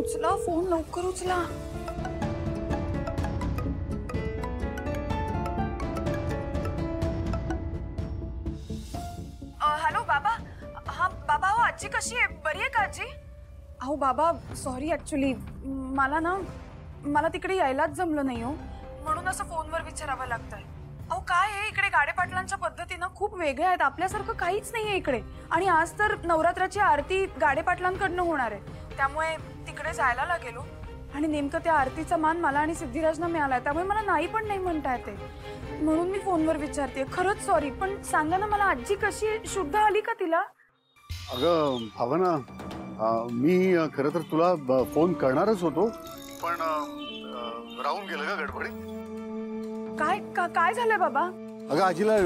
उचला फोन, लवकर उचला. हॅलो बाबा. हा बाबा, हो आजी कशी आहे? बरी आहे का आजी? अहो बाबा सॉरी, ऍक्च्युली मला तिकडे यायलाच जमलं नाही हो, म्हणून असं फोनवर विचारावं लागतंय. अहो काय आहे, इकडे गाडे पाटलांच्या पद्धतीनं खूप वेगळ्या आहेत, आपल्यासारखं काहीच नाहीये इकडे. आणि आज तर नवरात्राची आरती गाडे पाटलांकडनं होणार आहे, त्यामुळे तिकडे जायला लागेलो. आणि नेमकं त्या आरतीचा मान मला आणि सिद्धिराजना मिळालाय, त्यामुळे मला नाही पण नाही म्हणता येते, म्हणून मी फोनवर विचारते. खरंच सॉरी, पण सांगा ना मला आजी कशी आहे? शुद्ध आली का तिला? अगं भावना, मी खरं तर तुला फोन करणारच होतो, पण राहून गेलं का गडबडीत? काय झालंय बाबा? अगं आजीला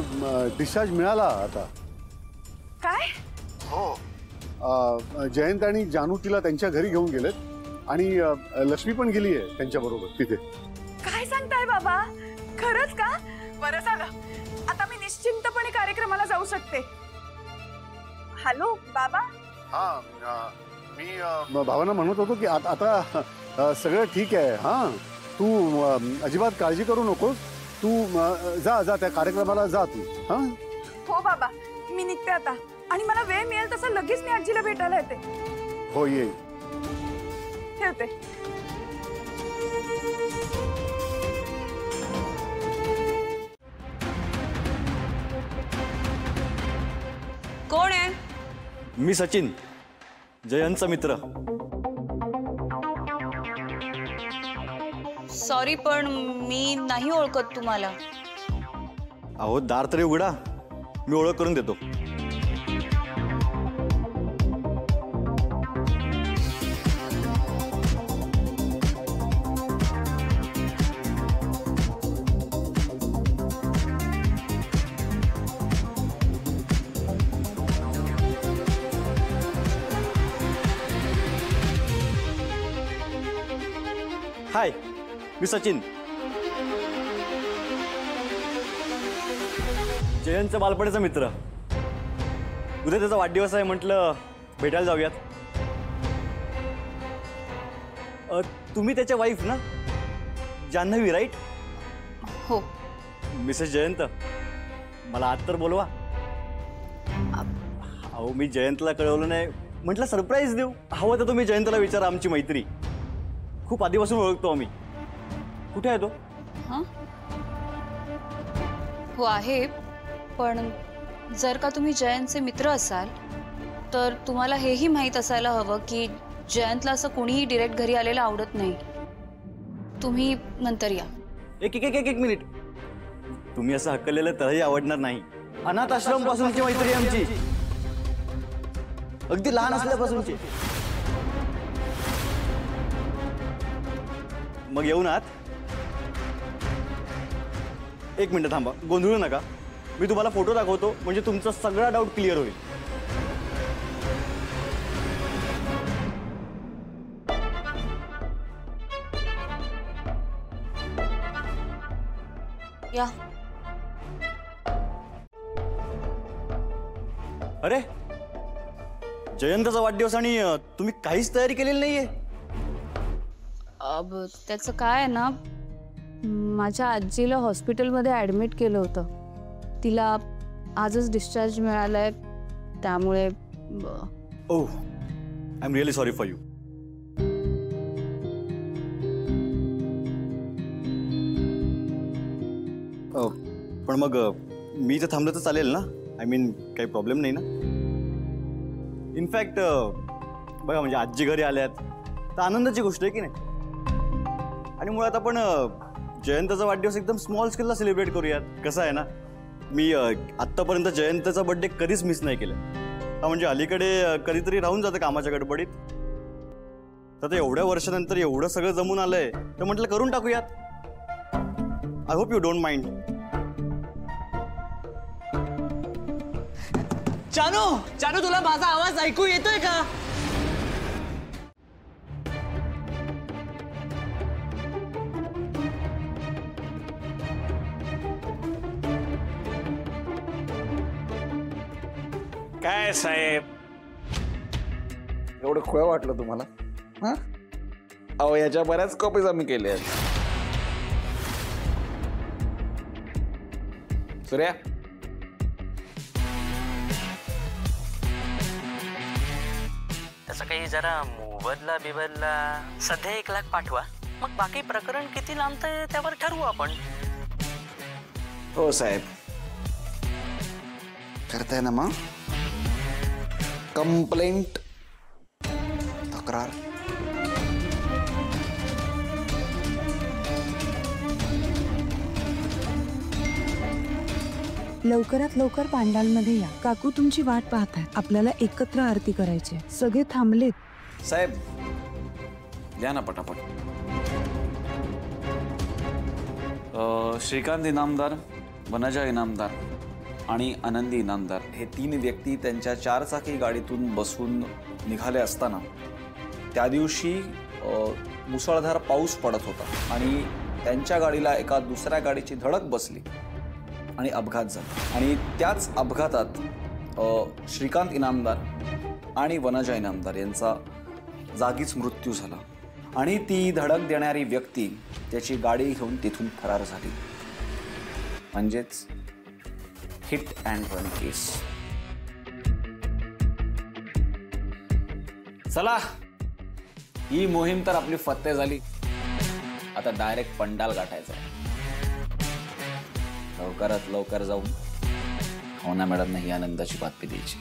डिस्चार्ज मिळाला आता. काय? हो, जयंत आणि जानू तिला त्यांच्या घरी घेऊन गेलेत आणि लक्ष्मी पण गेली आहे त्यांच्या बरोबर तिथे. काय सांगताय बाबा? खरंच का? बरं झालं, आता मी निश्चिंतपणे कार्यक्रमाला जाऊ शकते. हॅलो बाबा. हा, मी भावना म्हणत होतो की आता सगळं ठीक आहे. हा, तू अजिबात काळजी करू नकोस. तू जा त्या कार्यक्रमाला जा तू. हा हो बाबा, मी निघते आता, आणि मला वेळ मिळेल तसं लगेच मी आजीला भेटायला येते. हो, ये. ठेवते. कोण आहे? मी सचिन, जयंतचा मित्र. सॉरी, पण मी नाही ओळखत तुम्हाला. अहो दार तरी उघडा, मी ओळख करून देतो. हाय, मी सचिन, जयंतचा बालपणीचा मित्र. उद्या त्याचा वाढदिवस आहे, म्हटलं भेटायला जाऊयात. तुम्ही त्याच्या वाईफ ना, जान्हवी, राईट? हो. मिसेस जयंत, मला आत तर बोलवा. अहो मी जयंतला कळवलं नाही, म्हटलं सरप्राईज देऊ. हवं तर तुम्ही जयंतला विचारा, आमची मैत्री खूप आधीपासून ओळखतो आम्ही. कुठे आहे तो? हो आहे, पण जर का तुम्ही जयंतचे मित्र असाल तर तुम्हाला हेही माहीत असायला हवं की जयंतला असं कोणीही डिरेक्ट घरी आलेलं आवडत नाही. तुम्ही नंतर या. एक मिनिट. तुम्ही असं हकललेलं तरही आवडणार नाही. अनाथ आश्रम पासूनची मैत्री आमची, अगदी लहान असल्यापासूनची. मग येऊ ना आत? एक मिनिट थांबा, गोंधळू नका. मी तुम्हाला फोटो दाखवतो, म्हणजे तुमचा सगळा डाऊट क्लिअर होईल. या. अरे जयंतचा वाढदिवस आणि तुम्ही काहीच तयारी केलेली नाहीये? अब त्याचं काय आहे ना, माझ्या आजीला हॉस्पिटलमध्ये ॲडमिट केलं होतं. तिला आजच डिस्चार्ज मिळालाय, त्यामुळे. Oh, I am really sorry for you. पण मग मी तर थांबलं तर चालेल ना? आय मीन काही प्रॉब्लेम नाही ना? इनफॅक्ट बघा, म्हणजे आजी घरी आल्यात तर आनंदाची गोष्ट आहे की नाही? आणि मुळात आपण जयंतचा वाढदिवस एकदम स्मॉल स्केलला सेलिब्रेट करूयात. कसं आहे ना, मी आत्तापर्यंत जयंतचा बर्थडे कधीच मिस नाही केलं. म्हणजे अलीकडे कधीतरी राहून जातं कामाच्या गडबडीत, तर एवढ्या वर्षानंतर एवढं सगळं जमून आलंय, तर म्हटलं करून टाकूयात. I hope you don't mind. जानू, तुला माझा आवाज ऐकू येतोय का? काय साहेब, एवढं खुळं वाटलं तुम्हाला? हा, अहो याच्या बऱ्याच कॉपीज आम्ही केल्या आहेत. सूर्या त्याचा काही जरा मोबदला बिबदला सध्या 1 लाख पाठवा, मग बाकी प्रकरण किती लांबतंय त्यावर ठरवू आपण. हो साहेब, करताय ना मग कंप्लेंट तक्रार. लवकरात लवकर पांडालमध्ये या. काकू तुमची वाट पाहतात. आपल्याला एकत्र आरती करायची. सगळे थांबलेत. साहेब द्या ना पटापट. श्रीकांत इनामदार, वनजा इनामदार आणि आनंदी इनामदार हे 3 व्यक्ती त्यांच्या 4 चाकी गाडीतून बसून निघाले असताना त्या दिवशी मुसळधार पाऊस पडत होता आणि त्यांच्या गाडीला एका दुसऱ्या गाडीची धडक बसली आणि अपघात झाला. आणि त्याच अपघातात श्रीकांत इनामदार आणि वनजा इनामदार यांचा जागीच मृत्यू झाला आणि ती धडक देणारी व्यक्ती त्याची गाडी घेऊन तिथून फरार झाली. म्हणजेच हिट अँड रन केस. चला, ही मोहीम तर आपली फत्ते झाली. आता डायरेक्ट पंडाल गाठायचा. लवकरात लवकर जाऊन भावना मॅडमना ही आनंदाची बातमी द्यायची.